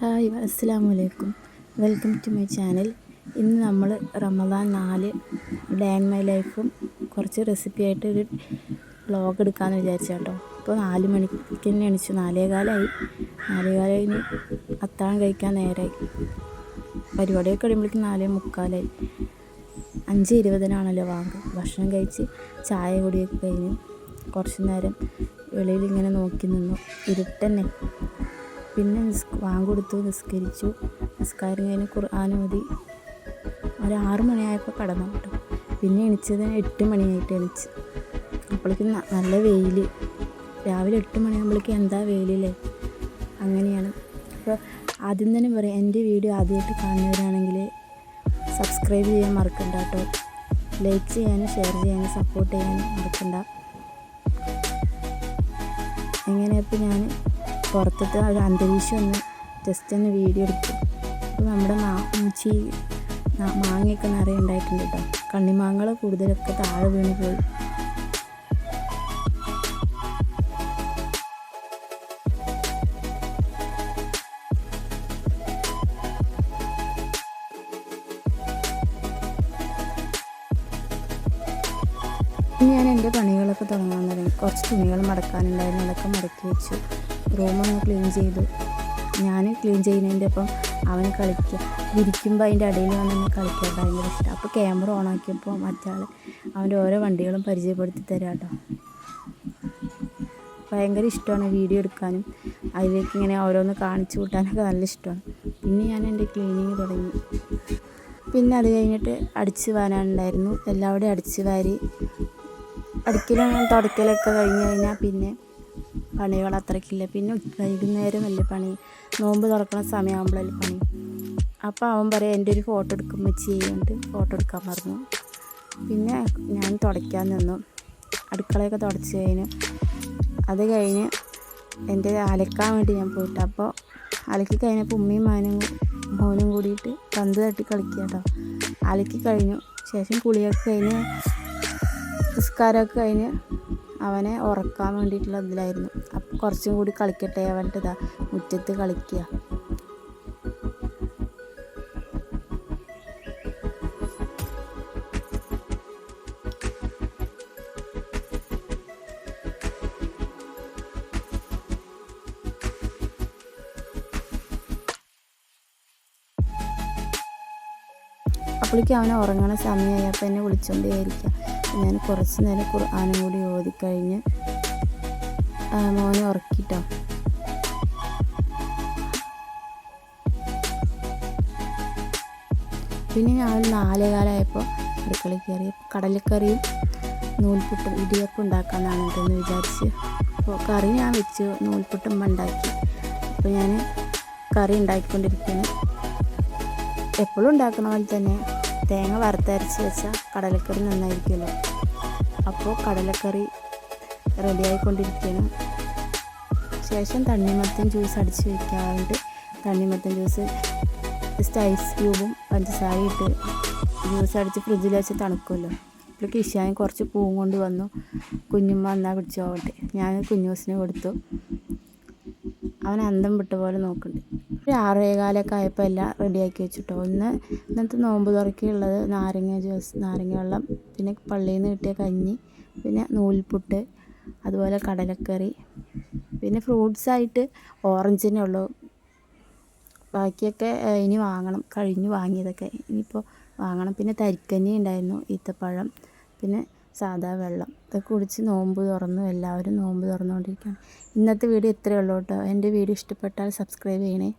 Hi അസ്സലാമു അലൈക്കും. Welcome to my channel. ഇന്ന് നമ്മൾ റമദാൻ 4 ഡേ ആൻഡ് മൈ ലൈഫും കുറച്ച് റെസിപ്പി ആയിട്ട് ഒരു വ്ളോഗ് എടുക്കാമെന്ന് വിചാരിച്ചു കേട്ടോ. ഇപ്പോൾ 4 മണിക്ക് തന്നെ എണിച്ചു. 4:15 അത്താഴം കഴിക്കാൻ നേരമായി. പരിപാടിയൊക്കെ കഴിയുമ്പോഴേക്കും 4:45. 5:20 വാങ്ക്. ഭക്ഷണം കഴിച്ച് ചായ കുടിയൊക്കെ കഴിഞ്ഞു കുറച്ച് നേരം വെളിയിൽ ഇങ്ങനെ നോക്കി നിന്നു. ഇരുട്ടന്നെ. പിന്നെ വാങ്ക് കൊടുത്തു, നിസ്കരിച്ചു. നിസ്കാരം കഴിഞ്ഞ് ഖുർആൻ ഓതി ഒരു 6 മണിയായപ്പോൾ കിടന്നു കേട്ടോ. പിന്നെ എണിച്ചത് 8 മണിയായിട്ട് എണിച്ച്. അപ്പോഴേക്കും നല്ല വെയിൽ. രാവിലെ 8 മണിയാകുമ്പോഴേക്കും എന്താ വെയിലല്ലേ. അങ്ങനെയാണ്. അപ്പോൾ ആദ്യം തന്നെ പറയാം, എൻ്റെ വീഡിയോ ആദ്യമായിട്ട് കാണുന്നവരാണെങ്കിൽ സബ്സ്ക്രൈബ് ചെയ്യാൻ മറക്കണ്ട കേട്ടോ. ലൈക്ക് ചെയ്യാനും ഷെയർ ചെയ്യാനും സപ്പോർട്ട് ചെയ്യാനും മറക്കണ്ട. എങ്ങനെയപ്പോൾ ഞാൻ പുറത്തത്തെ ഒരു അന്തരീക്ഷം ഒന്ന് ജസ്റ്റ് ഒന്ന് വീഡിയോ എടുക്കും. അപ്പോൾ നമ്മുടെ മാങ്ങയൊക്കെ നിറയെ ഉണ്ടായിട്ടുണ്ട് കേട്ടോ. കണ്ണിമാങ്ങകൾ കൂടുതലൊക്കെ താഴെ വീണ് പോയി. ഞാൻ എൻ്റെ പണികളൊക്കെ തുടങ്ങാൻ തുടങ്ങി. കുറച്ച് തുണികൾ മടക്കാനുണ്ടായിരുന്നു, അതൊക്കെ മടക്കി വെച്ചു. റൂമൊന്ന് ക്ലീൻ ചെയ്തു. ഞാൻ ക്ലീൻ ചെയ്യുന്നതിൻ്റെ ഒപ്പം അവന് കളിക്കുക. ഇരിക്കുമ്പോൾ അതിൻ്റെ ഇടയിൽ വന്ന് കളിക്കാൻ ഭയങ്കര ഇഷ്ടം. അപ്പോൾ ക്യാമറ ഓണാക്കിയപ്പോൾ മറ്റാൾ അവൻ്റെ ഓരോ വണ്ടികളും പരിചയപ്പെടുത്തി തരാം കേട്ടോ. ഭയങ്കര ഇഷ്ടമാണ് വീഡിയോ എടുക്കാനും അതിലേക്ക് ഇങ്ങനെ ഓരോന്ന് കാണിച്ചു കൂട്ടാനൊക്കെ നല്ല ഇഷ്ടമാണ്. പിന്നെ ഞാൻ എൻ്റെ ക്ലീനിങ് തുടങ്ങി. പിന്നെ അത് കഴിഞ്ഞിട്ട് അടിച്ച് വാരാനുണ്ടായിരുന്നു. എല്ലാവരുടെയും അടിച്ച് വാരി തുടക്കലൊക്കെ കഴിഞ്ഞ് കഴിഞ്ഞാൽ പിന്നെ പണികൾ അത്രയ്ക്കില്ല. പിന്നെ വൈകുന്നേരം വലിയ പണി, നോമ്പ് തുറക്കുന്ന സമയമാകുമ്പോഴല്ലേ പണി. അപ്പോൾ അവൻ പറയാം, എൻ്റെ ഒരു ഫോട്ടോ എടുക്കുമ്പോൾ ചെയ്യുന്നുണ്ട്. ഫോട്ടോ എടുക്കാൻ പറഞ്ഞു. പിന്നെ ഞാൻ തുടയ്ക്കാൻ നിന്നു. അടുക്കളയൊക്കെ തുടച്ച് കഴിഞ്ഞു. അത് കഴിഞ്ഞ് എൻ്റെ അലക്കാൻ വേണ്ടി ഞാൻ പോയിട്ട്, അപ്പോൾ അലക്കി കഴിഞ്ഞപ്പോൾ ഉമ്മയും മോനും കൂടിയിട്ട് പന്ത് തട്ടി കളിക്കുക കേട്ടോ. അലക്കി കഴിഞ്ഞു. ശേഷം കുളിയൊക്കെ കഴിഞ്ഞ് നിസ്കാരമൊക്കെ കഴിഞ്ഞ് അവനെ ഉറക്കാൻ വേണ്ടിയിട്ടുള്ള ഇതിലായിരുന്നു. അപ്പോൾ കുറച്ചും കൂടി കളിക്കട്ടെ അവൻ്റെ മുറ്റത്ത് കളിക്കുക. അപ്പോഴേക്കും അവനെ ഉറങ്ങണ സമയമായപ്പോൾ എന്നെ വിളിച്ചുകൊണ്ടേയിരിക്കുക. ഞാൻ കുറച്ച് നേരം ഖുർആനും കൂടി ഓതിക്കഴിഞ്ഞ് മോനെ ഉറക്കിട്ടോ. പിന്നെ ഞാൻ 4:15 അടുക്കളയിൽ കയറി. കടലക്കറിയും നൂൽപുട്ടും ഇടിയപ്പം ഉണ്ടാക്കാമെന്നാണ് കേട്ടോന്ന് വിചാരിച്ച്. അപ്പോൾ കറി ഞാൻ വെച്ച്, നൂൽപുട്ടും ഉണ്ടാക്കി. അപ്പോൾ ഞാൻ കറി ഉണ്ടാക്കിക്കൊണ്ടിരിക്കുന്നു. എപ്പോഴും ഉണ്ടാക്കുന്ന പോലെ തന്നെ തേങ്ങ വറുത്തരച്ച് വെച്ചാൽ കടലക്കറി നന്നായിരിക്കുമല്ലോ. അപ്പോൾ കടലക്കറി റെഡിയായിക്കൊണ്ടിരിക്കുകയാണ്. ശേഷം തണ്ണിമത്തൻ ജ്യൂസ് അടിച്ച് വയ്ക്കാറുണ്ട്. തണ്ണിമത്തൻ ജ്യൂസ് ജസ്റ്റ് ഐസ് ക്യൂബും പഞ്ചസാരയും ഇട്ട് ജ്യൂസ് അടിച്ച് ഫ്രിഡ്ജിൽ വെച്ച് തണുക്കുമല്ലോ. അപ്പോൾ ഇഷാൻ കുറച്ച് പൂവും കൊണ്ട് വന്നു. കുഞ്ഞുമ്മ എന്നാൽ പിടിച്ചോട്ടെ. ഞാൻ കുഞ്ഞൂസിന് കൊടുത്തു. അവൻ അന്തം വിട്ട പോലെ നോക്കുന്നുണ്ട്. ഒരു 6:15 ആയപ്പോൾ എല്ലാം റെഡിയാക്കി വെച്ചിട്ടോ. ഇന്നത്തെ നോമ്പ് തുറക്കുള്ളത് നാരങ്ങ ജ്യൂസ്, നാരങ്ങ വെള്ളം, പിന്നെ പള്ളിയിൽ നിന്ന് കിട്ടിയ കഞ്ഞി, പിന്നെ നൂൽപുട്ട്, അതുപോലെ കടലക്കറി, പിന്നെ ഫ്രൂട്ട്സായിട്ട് ഓറഞ്ചിനെ ഉള്ളൂ. ബാക്കിയൊക്കെ ഇനി വാങ്ങണം. കഴിഞ്ഞു വാങ്ങിയതൊക്കെ ഇനിയിപ്പോൾ വാങ്ങണം. പിന്നെ തരിക്കഞ്ഞി ഉണ്ടായിരുന്നു, ഈത്തപ്പഴം, പിന്നെ സാദാ വെള്ളം. ഇതൊക്കെ കുടിച്ച് നോമ്പ് തുറന്നു. എല്ലാവരും നോമ്പ് തുറന്നുകൊണ്ടിരിക്കുകയാണ്. ഇന്നത്തെ വീഡിയോ ഇത്രയേ ഉള്ളൂ കേട്ടോ. എൻ്റെ വീഡിയോ ഇഷ്ടപ്പെട്ടാൽ സബ്സ്ക്രൈബ് ചെയ്യണേ.